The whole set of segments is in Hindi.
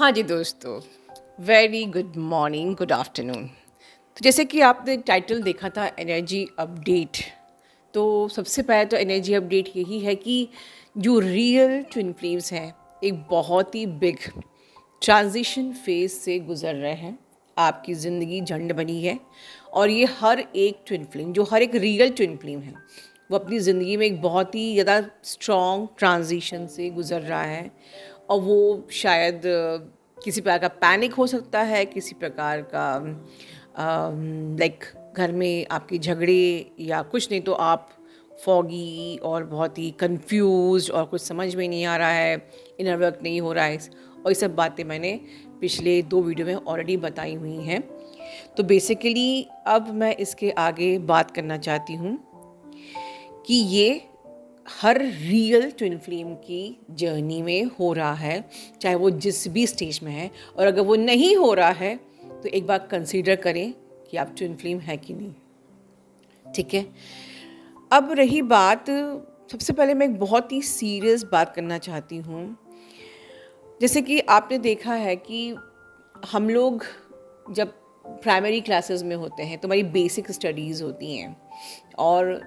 हाँ जी दोस्तों, very good morning, good afternoon. तो जैसे कि आपने टाइटल देखा था एनर्जी अपडेट, तो सबसे पहले तो एनर्जी अपडेट यही है कि जो रियल ट्विन फ्लेम्स हैं एक बहुत ही बिग ट्रांजिशन फेज से गुजर रहे हैं। आपकी ज़िंदगी झंड बनी है और ये हर एक ट्विन फ्लेम, जो हर एक रियल ट्विन फ्लेम है, वो अपनी ज़िंदगी में एक बहुत ही ज़्यादा स्ट्रॉन्ग ट्रांजिशन से गुज़र रहा है। और वो शायद किसी प्रकार का पैनिक हो सकता है, किसी प्रकार का लाइक घर में आपके झगड़े, या कुछ नहीं तो आप फॉगी और बहुत ही कंफ्यूज और कुछ समझ में नहीं आ रहा है, इनर वर्क नहीं हो रहा है। और ये सब बातें मैंने पिछले 2 वीडियो में ऑलरेडी बताई हुई हैं। तो बेसिकली अब मैं इसके आगे बात करना चाहती हूँ कि ये हर रियल ट्विन फ्लेम की जर्नी में हो रहा है, चाहे वो जिस भी स्टेज में है। और अगर वो नहीं हो रहा है तो एक बार कंसीडर करें कि आप ट्विन फ्लेम है कि नहीं। ठीक है, अब रही बात, सबसे पहले मैं एक बहुत ही सीरियस बात करना चाहती हूँ। जैसे कि आपने देखा है कि हम लोग जब प्राइमरी क्लासेस में होते हैं तो हमारी बेसिक स्टडीज़ होती हैं, और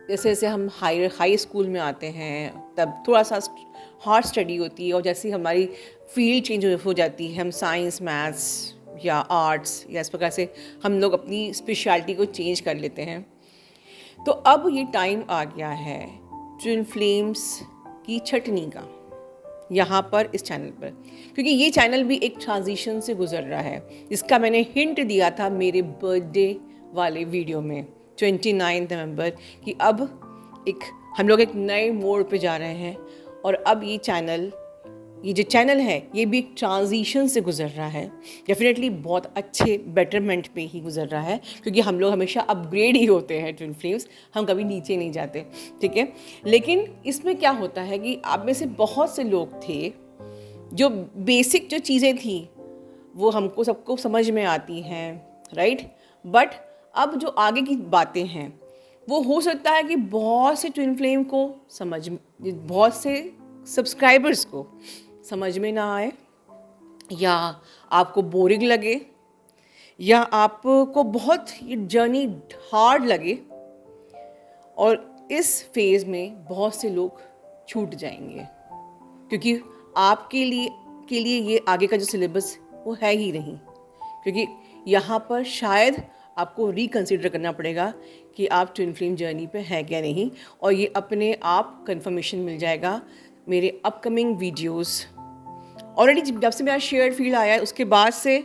जैसे जैसे हम हाई स्कूल में आते हैं तब थोड़ा सा हार्ड स्टडी होती है। और जैसे ही हमारी फील्ड चेंज हो जाती है, हम साइंस, मैथ्स या आर्ट्स या इस प्रकार से हम लोग अपनी स्पेशलिटी को चेंज कर लेते हैं। तो अब ये टाइम आ गया है ट्विन फ्लेम्स की छटनी का, यहाँ पर इस चैनल पर, क्योंकि ये चैनल भी एक ट्रांजिशन से गुजर रहा है। इसका मैंने हिंट दिया था मेरे बर्थडे वाले वीडियो में 29 नवंबर कि अब हम लोग एक नए मोड़ पे जा रहे हैं। और अब ये जो चैनल है ये भी एक ट्रांजिशन से गुजर रहा है। डेफिनेटली बहुत अच्छे बेटरमेंट पे ही गुजर रहा है, क्योंकि हम लोग हमेशा अपग्रेड ही होते हैं ट्विन फ्लेम्स, हम कभी नीचे नहीं जाते। ठीक है, लेकिन इसमें क्या होता है कि आप में से बहुत से लोग थे जो बेसिक जो चीज़ें थी वो हमको सबको समझ में आती हैं, राइट। बट अब जो आगे की बातें हैं वो हो सकता है कि बहुत से ट्विन फ्लेम को बहुत से सब्सक्राइबर्स को समझ में ना आए, या आपको बोरिंग लगे, या आपको बहुत ये जर्नी हार्ड लगे। और इस फेज़ में बहुत से लोग छूट जाएंगे, क्योंकि आपके लिए ये आगे का जो सिलेबस वो है ही नहीं। क्योंकि यहाँ पर शायद आपको रिकंसिडर करना पड़ेगा कि आप ट्विन फ्लेम जर्नी पे हैं क्या नहीं, और ये अपने आप कंफर्मेशन मिल जाएगा मेरे अपकमिंग वीडियोस। ऑलरेडी जब से मेरा शेयर्ड फील्ड आया है उसके बाद से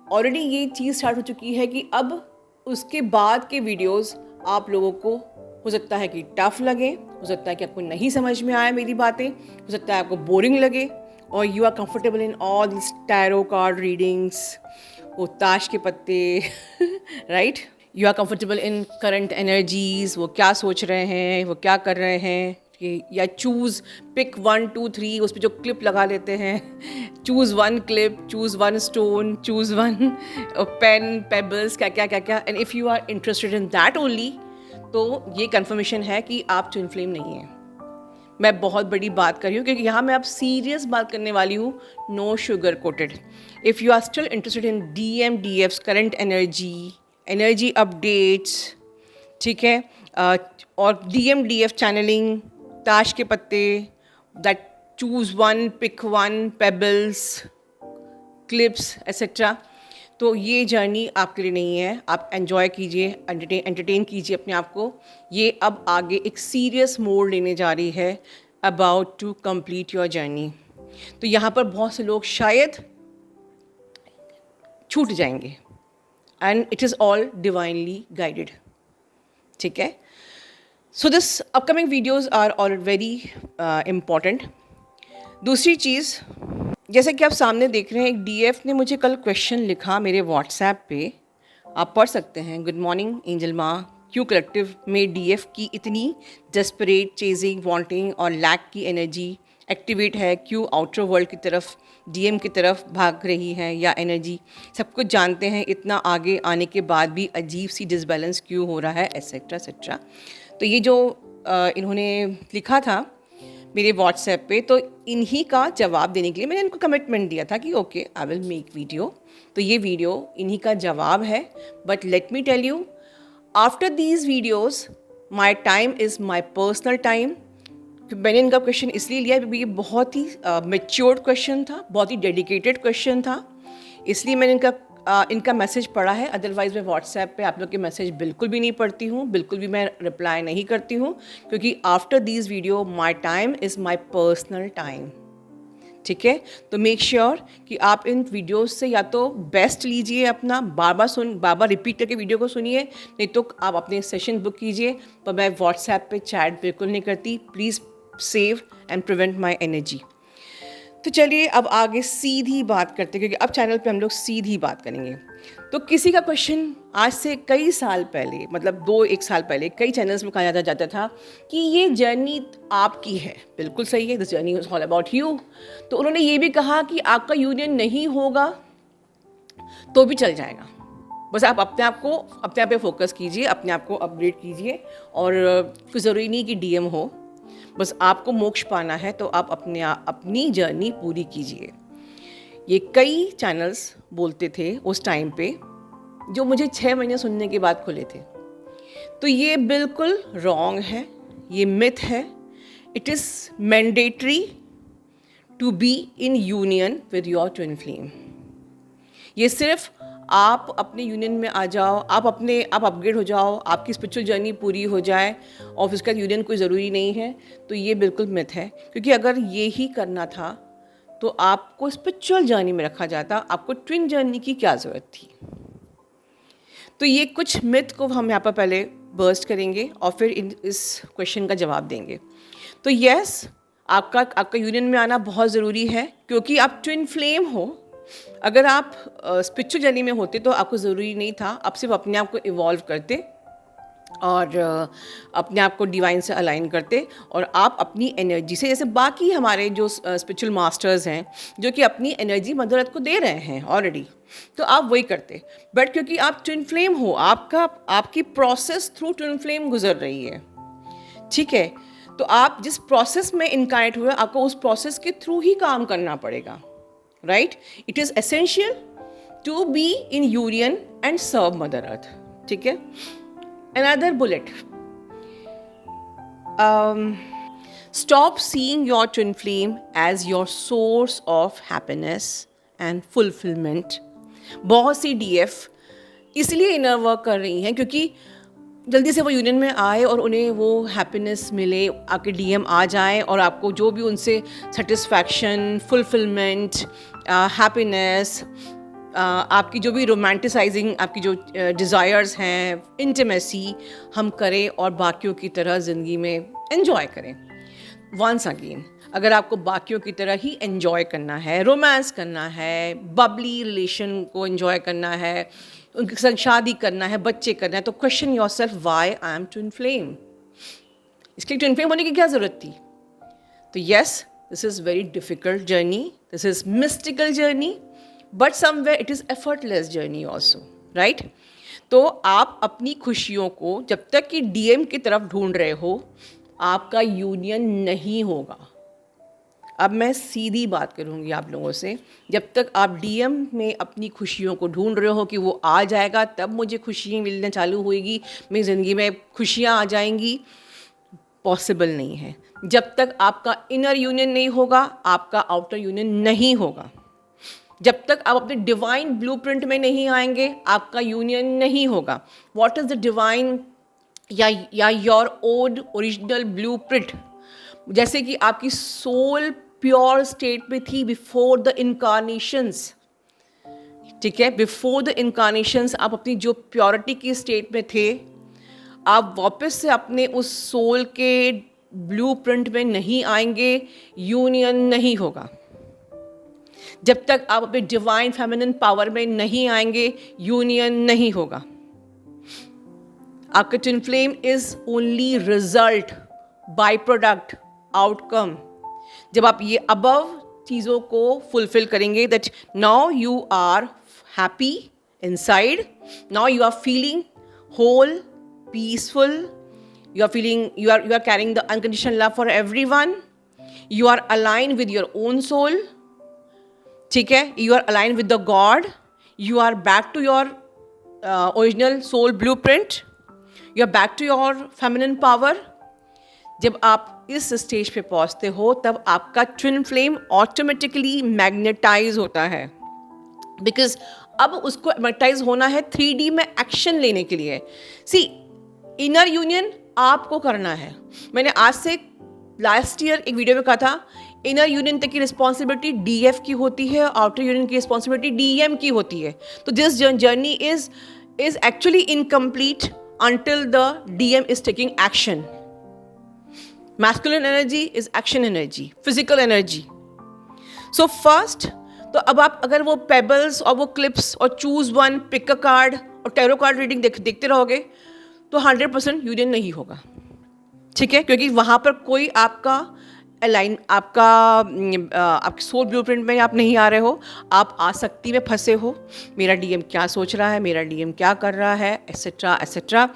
ऑलरेडी ये चीज़ स्टार्ट हो चुकी है कि अब उसके बाद के वीडियोस आप लोगों को हो सकता है कि टफ लगे, हो सकता है कि आपको नहीं समझ में आए मेरी बातें, हो सकता है आपको बोरिंग लगे, और you are comfortable in all this tarot card readings, वो ताश के पत्ते right. You are comfortable in current energies, वो क्या सोच रहे हैं, वो क्या कर रहे हैं, या चूज़ पिक 1 2 3 उस पर जो क्लिप लगा लेते हैं, choose 1 clip, choose 1 stone, choose 1 pen, pebbles, क्या क्या क्या क्या। And if you are interested in that only, तो ये कन्फर्मेशन है कि आप ट्विन फ्लेम नहीं हैं। मैं बहुत बड़ी बात कर रही हूँ क्योंकि यहाँ मैं आप सीरियस बात करने वाली हूँ, no sugar coated. If you are still interested in DMDFs, current energy updates, ठीक है, और DMDF चैनलिंग, ताश के पत्ते, that choose 1 pick 1 pebbles, clips etcetera, तो ये जर्नी आपके लिए नहीं है। आप एंजॉय कीजिए, एंटरटेन कीजिए अपने आप को। ये अब आगे एक सीरियस मोड़ लेने जा रही है, about to complete your journey. तो यहाँ पर बहुत से लोग शायद छूट जाएंगे, and it is all divinely guided. ठीक है, so this upcoming videos are all very important. दूसरी चीज़, जैसे कि आप सामने देख रहे हैं, एक DF ने मुझे कल क्वेश्चन लिखा मेरे व्हाट्सएप पे, आप पढ़ सकते हैं। गुड मॉर्निंग एंजल माँ, क्यों कलेक्टिव में DF की इतनी डेस्परेट चेजिंग, वांटिंग और लैक की एनर्जी एक्टिवेट है? क्यों आउटर वर्ल्ड की तरफ, DM की तरफ भाग रही है या एनर्जी? सब कुछ जानते हैं, इतना आगे आने के बाद भी अजीब सी डिसबैलेंस क्यों हो रहा है, एसेट्रा एसेट्रा। तो ये जो इन्होंने लिखा था, मेरे व्हाट्सएप पे, तो इन्हीं का जवाब देने के लिए मैंने इनको कमिटमेंट दिया था कि okay I will make video. तो ये वीडियो इन्हीं का जवाब है। But let me tell you, after these videos my time is my personal time. मैंने इनका क्वेश्चन इसलिए लिया क्योंकि ये बहुत ही मेच्योर्ड क्वेश्चन था, बहुत ही डेडिकेटेड क्वेश्चन था, इसलिए मैंने इनका मैसेज पढ़ा है। अदरवाइज़ मैं व्हाट्सएप पे आप लोग के मैसेज बिल्कुल भी नहीं पढ़ती हूँ, बिल्कुल भी मैं रिप्लाई नहीं करती हूँ, क्योंकि after these video my time is my personal time. ठीक है, तो मेक श्योर कि आप इन वीडियोस से या तो बेस्ट लीजिए अपना, बार बार रिपीट करके वीडियो को सुनिए, नहीं तो आप अपने सेशन बुक कीजिए। पर मैं व्हाट्सएप पे चैट बिल्कुल नहीं करती। Please save and prevent my energy. तो चलिए अब आगे सीधी बात करते हैं, क्योंकि अब चैनल पे हम लोग सीधी बात करेंगे। तो किसी का क्वेश्चन आज से कई साल पहले, मतलब 2-1 साल पहले, कई चैनल्स में कहा जाता था कि ये जर्नी आपकी है। बिल्कुल सही है, this journey is all about you. तो उन्होंने ये भी कहा कि आपका यूनियन नहीं होगा तो भी चल जाएगा, बस आप अपने आप पे फोकस कीजिए, अपने आप को अपग्रेड कीजिए, और कोई ज़रूरी नहीं कि डीएम हो, बस आपको मोक्ष पाना है तो आप अपनी जर्नी पूरी कीजिए। ये कई चैनल्स बोलते थे उस टाइम पे, जो मुझे 6 महीने सुनने के बाद खुले थे। तो ये बिल्कुल रॉन्ग है, ये मिथ है। It is mandatory to be in union with your twin flame. ये सिर्फ आप अपने यूनियन में आ जाओ, आप अपग्रेड हो जाओ, आपकी स्पिरिचुअल जर्नी पूरी हो जाए और उसका यूनियन कोई ज़रूरी नहीं है, तो ये बिल्कुल मिथ है। क्योंकि अगर ये ही करना था तो आपको स्पिरिचुअल जर्नी में रखा जाता, आपको ट्विन जर्नी की क्या ज़रूरत थी। तो ये कुछ मिथ को हम यहाँ पर पहले बर्स्ट करेंगे और फिर इस क्वेश्चन का जवाब देंगे। तो यस, आपका यूनियन में आना बहुत ज़रूरी है, क्योंकि आप ट्विन फ्लेम हो। अगर आप स्पिरिचुअल जर्नी में होते तो आपको ज़रूरी नहीं था, आप सिर्फ अपने आप को इवॉल्व करते और अपने आप को डिवाइन से अलाइन करते, और आप अपनी एनर्जी से, जैसे बाकी हमारे जो स्पिरिचुअल मास्टर्स हैं जो कि अपनी एनर्जी मदर अर्थ को दे रहे हैं ऑलरेडी, तो आप वही करते। बट क्योंकि आप ट्विन फ्लेम हो, आपकी प्रोसेस थ्रू ट्विन फ्लेम गुजर रही है, ठीक है, तो आप जिस प्रोसेस में इनकार्नेट हुए, आपको उस प्रोसेस के थ्रू ही काम करना पड़ेगा, right. It is essential to be in union and serve mother earth, ठीक है। Another bullet. Stop seeing your twin flame as your source of happiness and fulfillment. बहुत सी DF इसलिए इनर वर्क कर रही हैं क्योंकि जल्दी से वो यूनियन में आए और उन्हें वो हैप्पीनेस मिले, आपके DM आ जाएं और आपको जो भी उनसे सेटिस्फैक्शन, फुलफिलमेंट, हैप्पीनेस, आपकी जो भी रोमांटिसाइजिंग, आपकी जो डिज़ायर्स हैं, इंटीमेसी हम करें और बाकियों की तरह ज़िंदगी में एंजॉय करें। वंस अगेन, अगर आपको बाकियों की तरह ही एंजॉय करना है, रोमांस करना है, बबली रिलेशन को एंजॉय करना है, उनके संग शादी करना है, बच्चे करना है, तो question yourself, why I am twin flame. इसके लिए ट्विन फ्लेम होने की क्या ज़रूरत थी? तो yes, this is very difficult journey, this is mystical journey, but somewhere it is effortless journey also, right. तो आप अपनी खुशियों को जब तक कि DM की तरफ ढूंढ रहे हो, आपका यूनियन नहीं होगा। अब मैं सीधी बात करूँगी आप लोगों से, जब तक आप DM में अपनी खुशियों को ढूंढ रहे हो कि वो आ जाएगा तब मुझे खुशियाँ मिलना चालू होएगी, मेरी ज़िंदगी में खुशियाँ आ जाएंगी, पॉसिबल नहीं है। जब तक आपका इनर यूनियन नहीं होगा, आपका आउटर यूनियन नहीं होगा। जब तक आप अपने डिवाइन ब्लूप्रिंट में नहीं आएंगे, आपका यूनियन नहीं होगा। व्हाट इज़ द डिवाइन या योर ओन ओरिजिनल ब्लूप्रिंट? जैसे कि आपकी सोल प्योर स्टेट में थी बिफोर द इनकारनेशंस, ठीक है, बिफोर द इनकारनेशंस आप अपनी जो प्योरिटी की स्टेट में थे, आप वापस से अपने उस सोल के ब्लूप्रिंट में नहीं आएंगे, यूनियन नहीं होगा। जब तक आप अपने डिवाइन फेमिनिन पावर में नहीं आएंगे, यूनियन नहीं होगा। आपका twin flame is only result, by product, outcome. जब आप ये अबव चीज़ों को फुलफिल करेंगे, that now you are happy inside, now you are feeling whole, peaceful, you are caring the unconditional love for everyone, you are align with your own soul, ठीक है, you are align with the God, you are back to your original soul blueprint, you are back to your feminine power. जब आप इस स्टेज पे पहुंचते हो तब आपका ट्विन फ्लेम ऑटोमेटिकली मैग्नेटाइज होता है, बिकॉज अब उसको मैग्नेटाइज होना है 3D में एक्शन लेने के लिए। सी, इनर यूनियन आपको करना है। मैंने आज से लास्ट ईयर एक वीडियो में कहा था, इनर यूनियन तक की रिस्पॉन्सिबिलिटी DF की होती है, आउटर यूनियन की रिस्पॉन्सिबिलिटी DM की होती है। तो this journey is actually incomplete until the DM is taking action. Masculine energy is action energy, physical energy. So first, तो अब आप अगर वो पेबल्स और वो क्लिप्स और choose one, pick a card और टैरो कार्ड रीडिंग देखते रहोगे तो 100% यूनियन नहीं होगा, ठीक है, क्योंकि वहाँ पर कोई आपका अलाइन, आपके सोल ब्लूप्रिंट में आप नहीं आ रहे हो, आप आसक्ति में फंसे हो। मेरा DM क्या सोच रहा है, मेरा DM क्या कर रहा है, एसेट्रा एसेट्रा।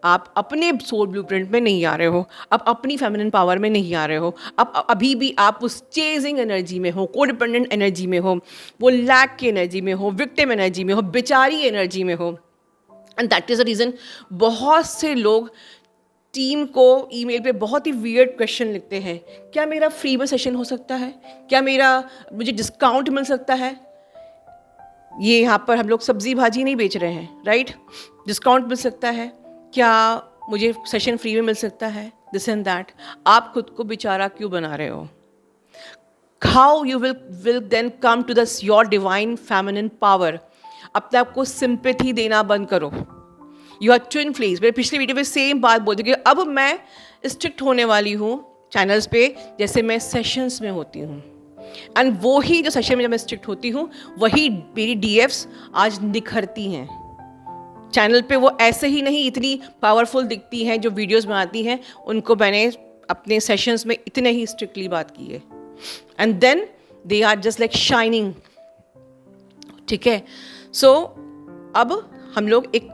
आप अपने सोल ब्लूप्रिंट में नहीं आ रहे हो, आप अपनी फेमिनिन पावर में नहीं आ रहे हो, आप अभी भी आप उस चेजिंग एनर्जी में हो, कोडिपेंडेंट एनर्जी में हो, वो लैक की एनर्जी में हो, विक्टिम एनर्जी में हो, बेचारी एनर्जी में हो। And that is the reason बहुत से लोग टीम को ईमेल पे बहुत ही वियर्ड क्वेश्चन लिखते हैं, क्या मेरा फ्री में सेशन हो सकता है, क्या मुझे डिस्काउंट मिल सकता है। ये यहाँ पर हम लोग सब्जी भाजी नहीं बेच रहे हैं, राइट, डिस्काउंट मिल सकता है, क्या मुझे सेशन फ्री में मिल सकता है, दिस एंड दैट। आप खुद को बेचारा क्यों बना रहे हो? How you will then come to this your divine feminine power. अपने आप को सिंपैथी देना बंद करो। You are twin flames. मैंने पिछले वीडियो में सेम बात बोल दी कि अब मैं स्ट्रिक्ट होने वाली हूँ चैनल्स पे जैसे मैं सेशंस में होती हूँ, एंड वो ही जो सेशन में जब मैं स्ट्रिक्ट होती हूँ वही मेरी DFs आज निखरती हैं चैनल पे। वो ऐसे ही नहीं इतनी पावरफुल दिखती हैं जो वीडियोस बनाती हैं, उनको मैंने अपने सेशंस में इतने ही स्ट्रिक्टली बात की है, and then they are just like shining, ठीक है। सो अब हम लोग एक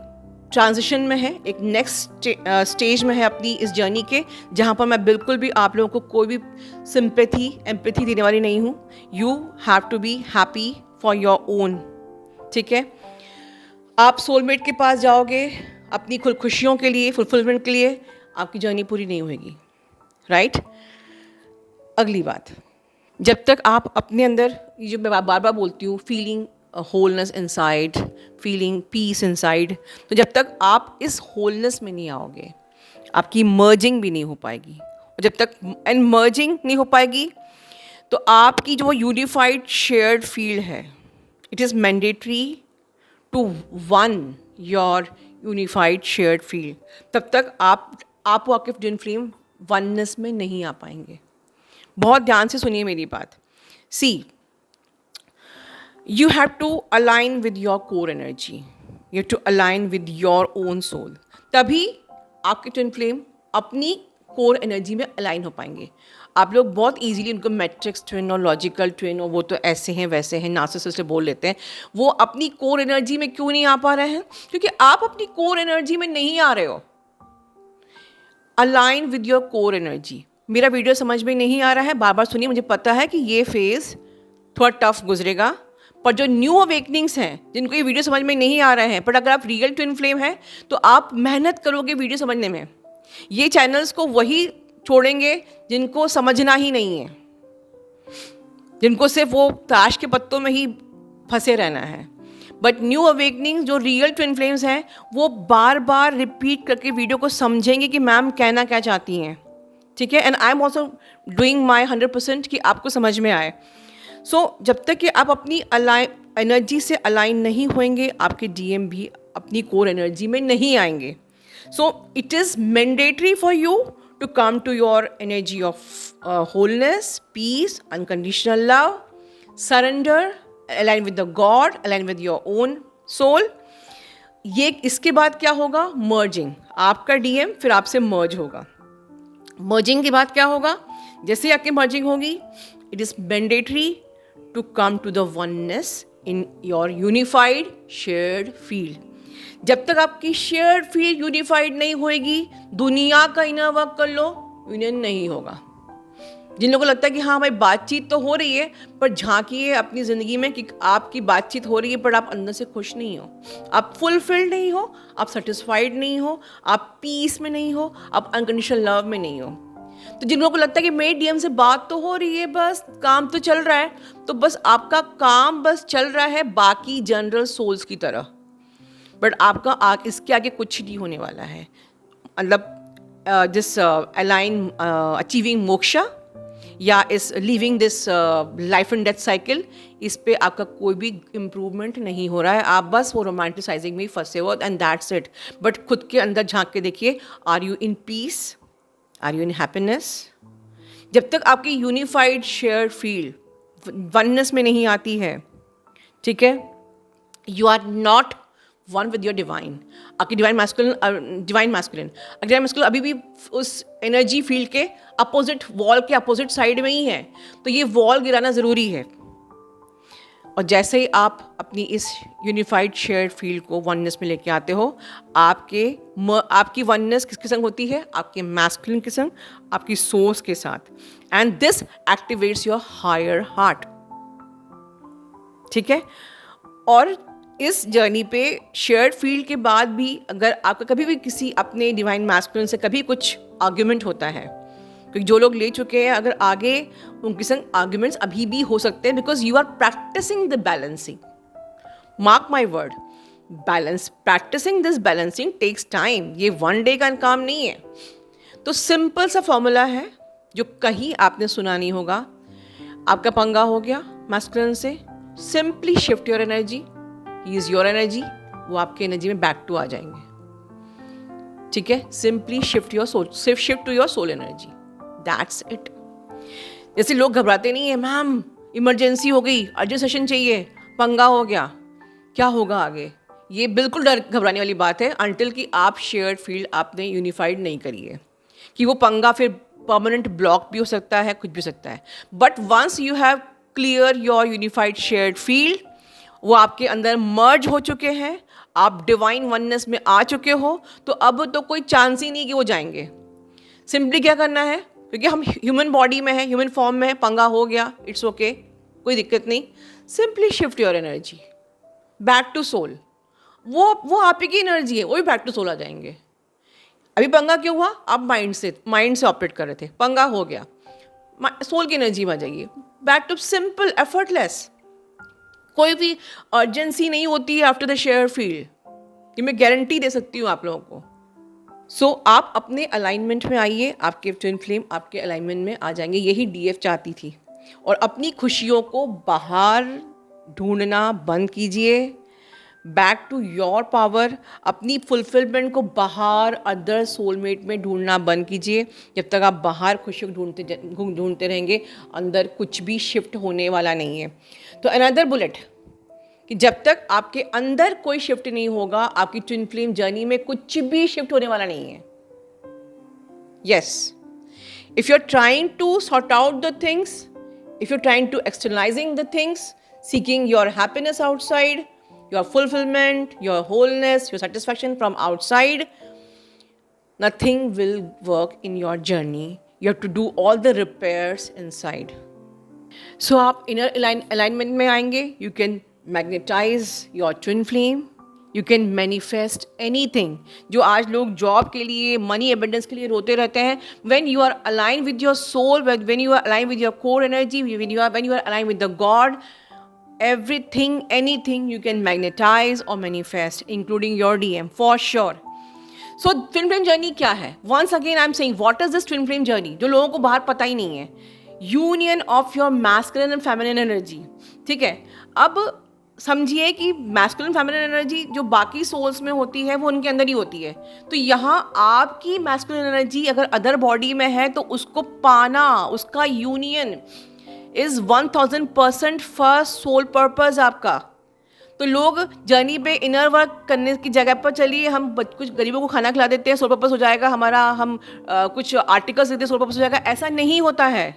ट्रांजिशन में है, एक नेक्स्ट स्टेज में है अपनी इस जर्नी के, जहाँ पर मैं बिल्कुल भी आप लोगों को कोई भी सिंपैथी एम्पैथी देने वाली नहीं हूँ। You have to be happy for your own, ठीक है। आप सोलमेट के पास जाओगे अपनी खुशियों के लिए, फुलफिलमेंट के लिए, आपकी जर्नी पूरी नहीं होगी, राइट। अगली बात, जब तक आप अपने अंदर, ये जो मैं बार बार बोलती हूँ, feeling wholeness inside, feeling piece inside, तो जब तक आप इस होलनेस में नहीं आओगे आपकी मर्जिंग भी नहीं हो पाएगी। और जब तक एंड मर्जिंग नहीं हो पाएगी तो आपकी जो यूनिफाइड शेयर्ड फील्ड है, it is mandatory to one your unified shared field. तब तक आप आपके ट्विन फ्लेम वननेस में नहीं आ पाएंगे। बहुत ध्यान से सुनिए मेरी बात। सी, you have to align with your core energy, you have to align with your own soul, तभी आपके ट्विन फ्लेम अपनी कोर एनर्जी में अलाइन हो पाएंगे। आप लोग बहुत इजीली उनको मैट्रिक्स ट्विन और लॉजिकल ट्विन और वो तो ऐसे हैं वैसे हैं नार्सिसिस्ट बोल लेते हैं। वो अपनी कोर एनर्जी में क्यों नहीं आ पा रहे हैं? क्योंकि आप अपनी कोर एनर्जी में नहीं आ रहे हो। Align with your core energy. मेरा वीडियो समझ में नहीं आ रहा है, बार बार सुनिए। मुझे पता है कि ये फेज़ थोड़ा टफ गुजरेगा, पर जो न्यू अवेकनिंग्स हैं, जिनको ये वीडियो समझ में नहीं आ रहे हैं, पर अगर आप रियल ट्विन फ्लेम हैं तो आप मेहनत करोगे वीडियो समझने में। ये चैनल्स को वही छोड़ेंगे जिनको समझना ही नहीं है, जिनको सिर्फ वो ताश के पत्तों में ही फंसे रहना है। बट न्यू अवेकनिंग जो रियल ट्विन फ्लेम्स हैं वो बार बार रिपीट करके वीडियो को समझेंगे कि मैम कहना क्या चाहती हैं, ठीक है। And I am also doing my 100% कि आपको समझ में आए। सो जब तक कि आप अपनी एनर्जी से अलाइन नहीं होंगे, आपके DM भी अपनी कोर एनर्जी में नहीं आएंगे। So it is mandatory for you to come to your energy of wholeness, peace, unconditional love, surrender, align with the God, align with your own soul. ये इसके बाद क्या होगा? मर्जिंग। आपका DM फिर आपसे मर्ज होगा। मर्जिंग के बाद क्या होगा? जैसे आपकी मर्जिंग होगी, it is mandatory to come to the oneness in your unified shared field. जब तक आपकी shared field unified नहीं होएगी, दुनिया का इनर वर्क कर लो, यूनियन नहीं होगा। जिन लोगों को लगता है कि हाँ हमारी बातचीत तो हो रही है, पर झांकिए अपनी ज़िंदगी में कि आपकी बातचीत हो रही है पर आप अंदर से खुश नहीं हो, आप फुलफिल्ड नहीं हो, आप सेटिस्फाइड नहीं हो, आप पीस में नहीं हो, आप अनकंडीशनल लव में नहीं हो। तो जिन लोगों को लगता है कि मेरी डीएम से बात तो हो रही है, बस काम तो चल रहा है, तो बस आपका काम बस चल रहा है बाकी जनरल सोल्स की तरह, बट आपका इसके आगे कुछ नहीं होने वाला है। मतलब दिस अलाइन अचीविंग मोक्षा या इस living this life and death cycle, इस पे आपका कोई भी इम्प्रूवमेंट नहीं हो रहा है। आप बस वो रोमांटिसाइजिंग में ही फंसे हो एंड दैट्स इट। बट खुद के अंदर झांक के देखिए, are you in peace, are you in happiness? जब तक आपकी यूनिफाइड शेयर्ड फील्ड वननेस में नहीं आती है, ठीक है, you are not one with your divine. आपकी डिवाइन मैस्कुलिन अभी भी उस एनर्जी फील्ड के अपोजिट वॉल के अपोजिट साइड में ही है, तो ये वॉल गिराना ज़रूरी है। और जैसे ही आप अपनी इस यूनिफाइड शेयर्ड फील्ड को वननेस में लेके आते हो, आपकी वननेस किसके संग होती है? आपके मैस्कुलिन के संग, आपकी सोर्स के साथ। And this activates your higher heart, ठीक है। और इस जर्नी पे शेयर्ड फील्ड के बाद भी अगर आपका कभी भी किसी अपने डिवाइन मैस्कुलिन से कभी कुछ आर्ग्यूमेंट होता है, क्योंकि जो लोग ले चुके हैं, अगर आगे उनके संग आर्ग्यूमेंट्स अभी भी हो सकते हैं, because you are practising the balancing. Mark my word, practising this balancing takes time. ये वन डे का काम नहीं है। तो सिंपल सा फॉर्मूला है जो कहीं आपने सुना नहीं होगा। आपका पंगा हो गया मैस्कुलिन से, simply shift your energy, he is your energy, वो आपके एनर्जी में बैक टू आ जाएंगे, ठीक है। Simply shift your soul, shift to your soul energy, that's it. जैसे लोग घबराते नहीं है, मैम इमरजेंसी हो गई, अर्जेंट सेशन चाहिए, पंगा हो गया, क्या होगा आगे? ये बिल्कुल डर घबराने वाली बात है अनटिल कि आप शेयर्ड फील्ड आपने यूनिफाइड नहीं करी है, कि वो पंगा फिर परमानेंट ब्लॉक भी हो सकता है, कुछ भी हो सकता है। But once you have clear your unified shared field, वो आपके अंदर मर्ज हो चुके हैं, आप डिवाइन वननेस में आ चुके हो, तो अब तो कोई चांस ही नहीं कि वो जाएंगे। सिंपली क्या करना है, क्योंकि हम ह्यूमन बॉडी में है, ह्यूमन फॉर्म में है, पंगा हो गया, इट्स ओके, कोई दिक्कत नहीं। Simply shift your energy back to soul. वो आप ही की एनर्जी है, वो भी बैक टू सोल आ जाएंगे। अभी पंगा क्यों हुआ? आप माइंड से ऑपरेट कर रहे थे, पंगा हो गया, सोल की एनर्जी में आ जाइए, बैक टू सिंपल एफर्टलेस। कोई भी अर्जेंसी नहीं होती है आफ्टर द शेयर फील्ड, ये मैं गारंटी दे सकती हूँ आप लोगों को। सो आप अपने अलाइनमेंट में आइए, आपके ट्विन फ्लेम आपके अलाइनमेंट में आ जाएंगे। यही डीएफ चाहती थी। और अपनी खुशियों को बाहर ढूंढना बंद कीजिए, बैक टू योर पावर। अपनी फुलफिलमेंट को बाहर अदर सोलमेट में ढूंढना बंद कीजिए। जब तक आप बाहर खुशी को ढूंढते रहेंगे, अंदर कुछ भी शिफ्ट होने वाला नहीं है। तो अनदर बुलेट, कि जब तक आपके अंदर कोई शिफ्ट नहीं होगा, आपकी ट्विन फ्लेम जर्नी में कुछ भी शिफ्ट होने वाला नहीं है। Yes, if you are trying to sort out the things, if you are trying to externalising the things, seeking your happiness outside, your fulfillment, your wholeness, your satisfaction from outside, nothing will work in your journey. You have to do all the repairs inside. So आप inner alignment में आएंगे, you can magnetize your twin flame, you can manifest anything. जो आज लोग जॉब के लिए, मनी एबंडेंस के लिए रोते रहते हैं, when you are aligned with your soul, when you are aligned with your core energy, when you are aligned with the God, everything, anything you can magnetize or manifest, including your DM, for sure. So twin flame journey क्या है? Once again I'm saying, what is this twin flame journey? जो लोगों को बाहर पता ही नहीं है, union of your masculine and feminine energy, ठीक है। अब समझिए कि masculine feminine energy जो बाकी souls में होती है, वो उनके अंदर ही होती है। तो यहाँ आपकी masculine energy अगर अदर बॉडी में है, तो उसको पाना, उसका union is 1000% first soul purpose आपका। तो लोग जर्नी पे इनर वर्क करने की जगह पर, चलिए हम कुछ गरीबों को खाना खिला देते हैं, सोल पर्पस हो जाएगा हमारा, हम कुछ आर्टिकल्स देते हैं, सोल पर्पस हो जाएगा, ऐसा नहीं होता है।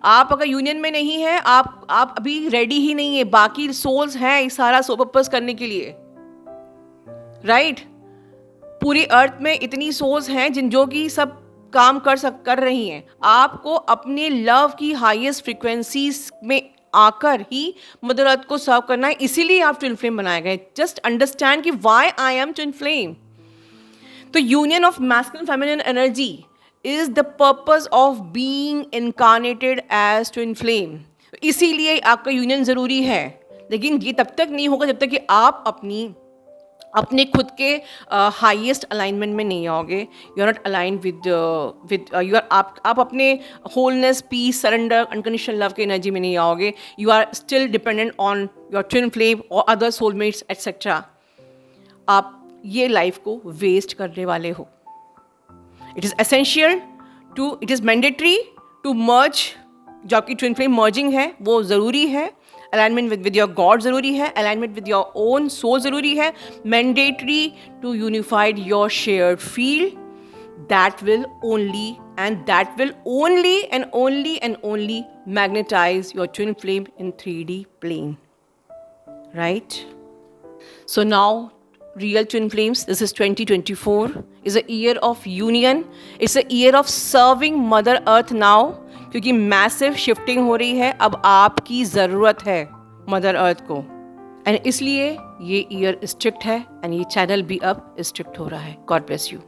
आप अगर यूनियन में नहीं है, आप अभी रेडी ही नहीं है। बाकी सोल्स हैं इस सारा सोल पर्पस करने के लिए, राइट? पूरी अर्थ में इतनी सोल्स हैं जो कि सब काम कर रही हैं, आपको अपने लव की हाईएस्ट फ्रिक्वेंसीज में आकर ही मदर अर्थ को सर्व करना है, इसीलिए आप ट्विन फ्लेम बनाए गए। जस्ट अंडरस्टैंड कि why I am twin flame. तो union of masculine feminine energy is the purpose of being incarnated as twin flame. इसीलिए आपका यूनियन ज़रूरी है, लेकिन ये तब तक नहीं होगा जब तक कि आप अपने खुद के हाईएस्ट अलाइनमेंट में नहीं आओगे। You are not align with you are आप अपने wholeness, peace, surrender, unconditional love के एनर्जी में नहीं आओगे। You are still dependent on your twin flame और अदर सोलमेट्स एट्सेट्रा। आप ये लाइफ को वेस्ट करने वाले हो। It is mandatory to merge. जो आपकी ट्विन फ्लेम मर्जिंग है वो ज़रूरी है। अलाइनमेंट विद योर गॉड ज़रूरी है। Alignment with your own soul ज़रूरी है। Mandatory to unified your shared field. That will only magnetise your twin flame in 3D plane. Right? So now, real twin flames, this is 2024, is a year of union. It's a year of serving Mother Earth now, क्योंकि मैसिव शिफ्टिंग हो रही है। अब आपकी ज़रूरत है मदर अर्थ को, एंड इसलिए ये ईयर स्ट्रिक्ट है एंड ये चैनल भी अब स्ट्रिक्ट हो रहा है। God bless you.